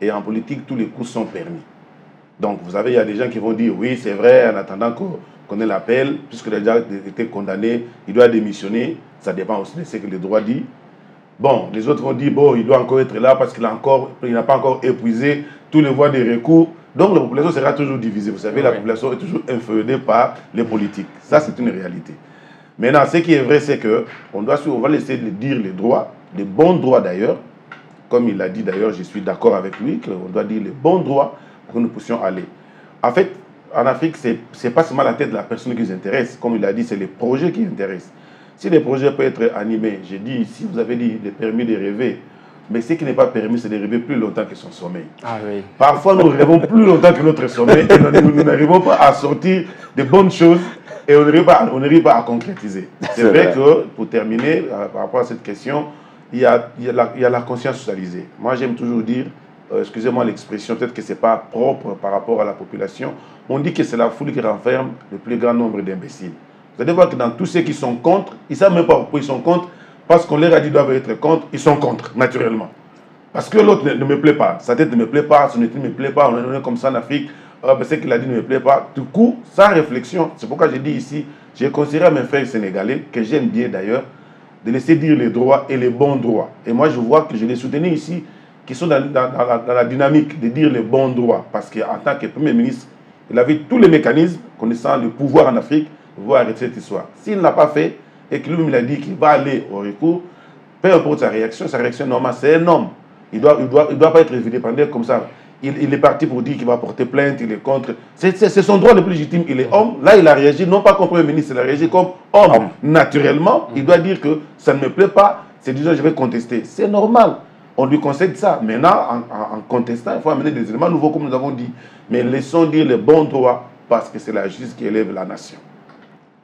Et en politique, tous les coups sont permis. Donc, vous savez, il y a des gens qui vont dire, oui, c'est vrai, en attendant qu'on ait l'appel, puisqu'il a déjà été condamné, il doit démissionner. Ça dépend aussi de ce que le droit dit. Bon, les autres vont dire, bon, il doit encore être là parce qu'il n'a pas encore épuisé tous les voies de recours. Donc, la population sera toujours divisée. Vous savez, la population est toujours inféodée par les politiques. Ça, c'est une réalité. Maintenant, ce qui est vrai, c'est qu'on va laisser dire les droits, les bons droits d'ailleurs. Comme il l'a dit d'ailleurs, je suis d'accord avec lui, qu'on doit dire les bons droits pour que nous puissions aller. En fait, en Afrique, ce n'est pas seulement la tête de la personne qui nous intéresse. Comme il l'a dit, c'est les projets qui intéressent. Si les projets peuvent être animés, j'ai dit ici, vous avez dit les permis de rêver, mais ce qui n'est pas permis, c'est de rêver plus longtemps que son sommeil. Ah oui. Parfois, nous rêvons plus longtemps que notre sommeil et nous n'arrivons pas à sortir de bonnes choses et on n'arrive pas à concrétiser. C'est vrai que, pour terminer, par rapport à cette question, il y a la conscience socialisée. Moi, j'aime toujours dire, excusez-moi l'expression, peut-être que ce n'est pas propre par rapport à la population, on dit que c'est la foule qui renferme le plus grand nombre d'imbéciles. Vous allez voir que dans tous ceux qui sont contre, ils ne savent même pas pourquoi ils sont contre, parce qu'on leur a dit qu'ils doivent être contre, ils sont contre, naturellement. Parce que l'autre ne me plaît pas, sa tête ne me plaît pas, son étude ne me plaît pas, on est comme ça en Afrique, ce qu'il a dit ne me plaît pas. Du coup, sans réflexion, c'est pourquoi j'ai dit ici, j'ai conseillé à mes frères sénégalais, que j'aime bien d'ailleurs, de laisser dire les droits et les bons droits. Et moi, je vois que je les soutenais ici, qui sont dans la dynamique de dire les bons droits. Parce qu'en tant que Premier ministre, il avait tous les mécanismes, connaissant le pouvoir en Afrique, pour pouvoir arrêter cette histoire. S'il ne l'a pas fait, et que lui-même a dit qu'il va aller au recours, peu importe sa réaction normale, c'est un homme. Il ne doit pas être indépendant comme ça. Il est parti pour dire qu'il va porter plainte, il est contre. C'est son droit le plus légitime, il est homme. Là, il a réagi, non pas comme Premier ministre, il a réagi comme homme. Naturellement, il doit dire que ça ne me plaît pas, c'est disant je vais contester. C'est normal, on lui concède ça. Maintenant, en contestant, il faut amener des éléments nouveaux, comme nous avons dit. Mais laissons dire les bons droits, parce que c'est la justice qui élève la nation.